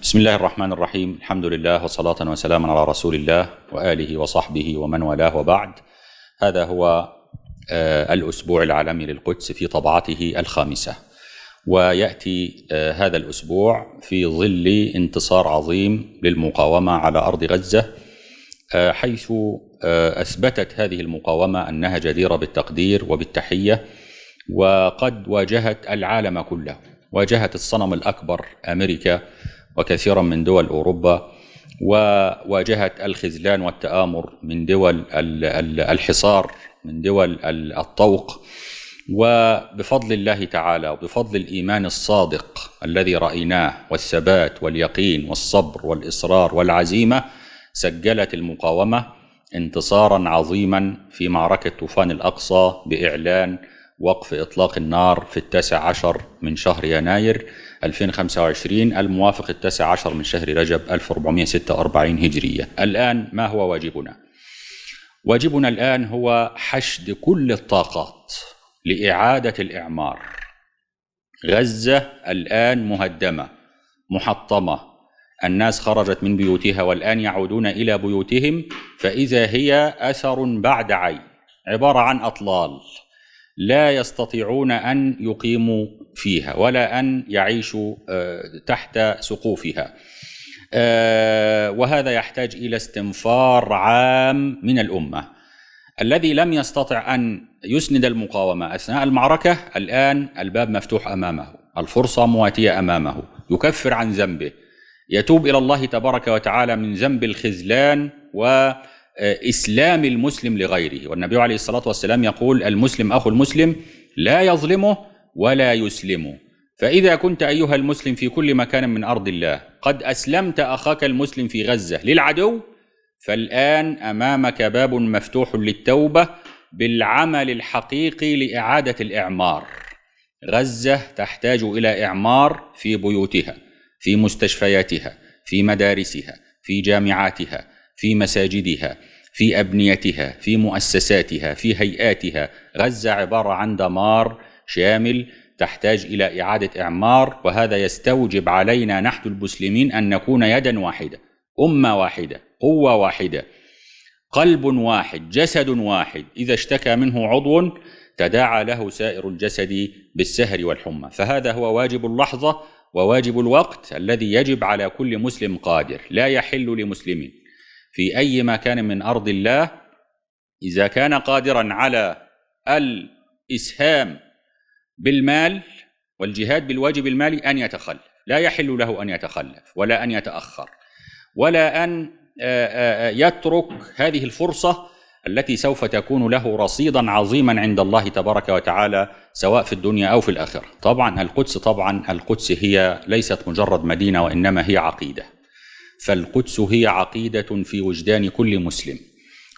بسم الله الرحمن الرحيم. الحمد لله وصلاة وسلاما على رسول الله وآله وصحبه ومن والاه، وبعد. هذا هو الأسبوع العالمي للقدس في طبعته الخامسة، ويأتي هذا الأسبوع في ظل انتصار عظيم للمقاومة على أرض غزة، حيث أثبتت هذه المقاومة أنها جديرة بالتقدير وبالتحية، وقد واجهت العالم كله، واجهت الصنم الأكبر أمريكا وكثيرا من دول أوروبا، وواجهت الخذلان والتآمر من دول الحصار، من دول الطوق. وبفضل الله تعالى وبفضل الإيمان الصادق الذي رأيناه والثبات واليقين والصبر والإصرار والعزيمة، سجلت المقاومة انتصارا عظيما في معركة طوفان الأقصى بإعلان وقف إطلاق النار في 19 من شهر يناير 2025 الموافق 19 من شهر رجب 1446 هجرية. الآن ما هو واجبنا؟ واجبنا الآن هو حشد كل الطاقات لإعادة الإعمار. غزة الآن مهدمة محطمة، الناس خرجت من بيوتها والآن يعودون إلى بيوتهم، فإذا هي أثر بعد عين، عبارة عن أطلال لا يستطيعون أن يقيموا فيها ولا أن يعيشوا تحت سقوفها، وهذا يحتاج إلى استنفار عام من الأمة. الذي لم يستطع أن يسند المقاومة أثناء المعركة الآن الباب مفتوح أمامه، الفرصة مواتية أمامه، يكفر عن ذنبه، يتوب إلى الله تبارك وتعالى من ذنب الخذلان وإسلام المسلم لغيره. والنبي عليه الصلاة والسلام يقول: المسلم أخو المسلم لا يظلمه ولا يسلمه. فإذا كنت أيها المسلم في كل مكان من أرض الله قد أسلمت أخاك المسلم في غزة للعدو، فالآن أمامك باب مفتوح للتوبة بالعمل الحقيقي لإعادة الإعمار. غزة تحتاج إلى إعمار في بيوتها، في مستشفياتها، في مدارسها، في جامعاتها، في مساجدها، في أبنيتها، في مؤسساتها، في هيئاتها. غزة عبارة عن دمار شامل تحتاج إلى إعادة إعمار، وهذا يستوجب علينا نحن المسلمين أن نكون يدا واحدة، أمة واحدة، قوة واحدة، قلب واحد، جسد واحد. إذا اشتكى منه عضو تداعى له سائر الجسد بالسهر والحمى. فهذا هو واجب اللحظة وواجب الوقت الذي يجب على كل مسلم قادر. لا يحل لمسلم في أي مكان من أرض الله إذا كان قادرا على الإسهام بالمال والجهاد بالواجب المالي أن يتخلف. لا يحل له أن يتخلف ولا أن يتأخر ولا أن يترك هذه الفرصة التي سوف تكون له رصيدا عظيما عند الله تبارك وتعالى، سواء في الدنيا أو في الآخرة. طبعا القدس هي ليست مجرد مدينة، وإنما هي عقيدة. فالقدس هي عقيدة في وجدان كل مسلم،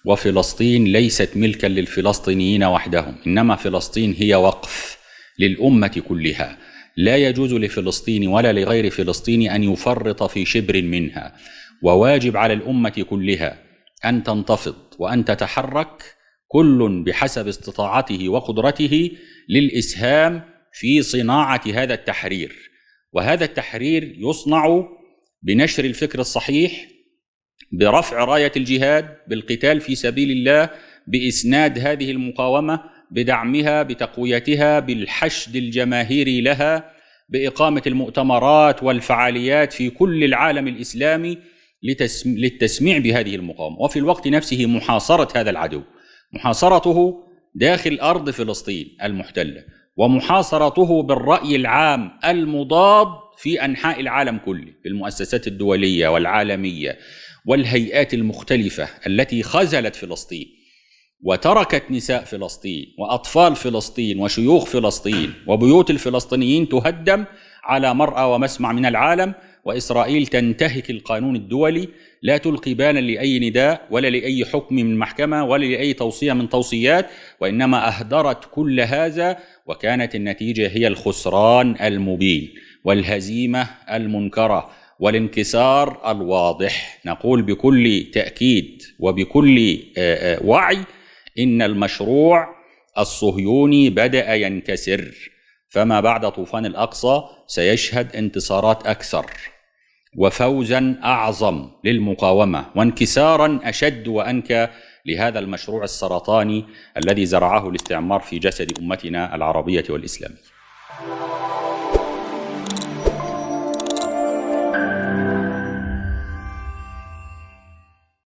وفلسطين ليست ملكا للفلسطينيين وحدهم، إنما فلسطين هي وقف للأمة كلها. لا يجوز لفلسطين ولا لغير فلسطين أن يفرط في شبر منها، وواجب على الأمة كلها أن تنتفض وأن تتحرك، كل بحسب استطاعته وقدرته، للإسهام في صناعة هذا التحرير. وهذا التحرير يصنع بنشر الفكر الصحيح، برفع راية الجهاد، بالقتال في سبيل الله، بإسناد هذه المقاومة، بدعمها، بتقويتها، بالحشد الجماهيري لها، بإقامة المؤتمرات والفعاليات في كل العالم الإسلامي للتسميع بهذه المقاومة، وفي الوقت نفسه محاصرة هذا العدو، محاصرته داخل أرض فلسطين المحتلة، ومحاصرته بالرأي العام المضاد في أنحاء العالم كله، بالمؤسسات الدولية والعالمية والهيئات المختلفة التي خذلت فلسطين وتركت نساء فلسطين وأطفال فلسطين وشيوخ فلسطين، وبيوت الفلسطينيين تهدم على مرأى ومسمع من العالم، وإسرائيل تنتهك القانون الدولي، لا تلقي بالا لأي نداء ولا لأي حكم من محكمة ولا لأي توصية من توصيات، وإنما أهدرت كل هذا، وكانت النتيجة هي الخسران المبين والهزيمة المنكرة والانكسار الواضح. نقول بكل تأكيد وبكل وعي إن المشروع الصهيوني بدأ ينكسر، فما بعد طوفان الأقصى سيشهد انتصارات أكثر، وفوزا أعظم للمقاومة وانكسارا أشد وأنكى لهذا المشروع السرطاني الذي زرعه الاستعمار في جسد أمتنا العربية والإسلامية.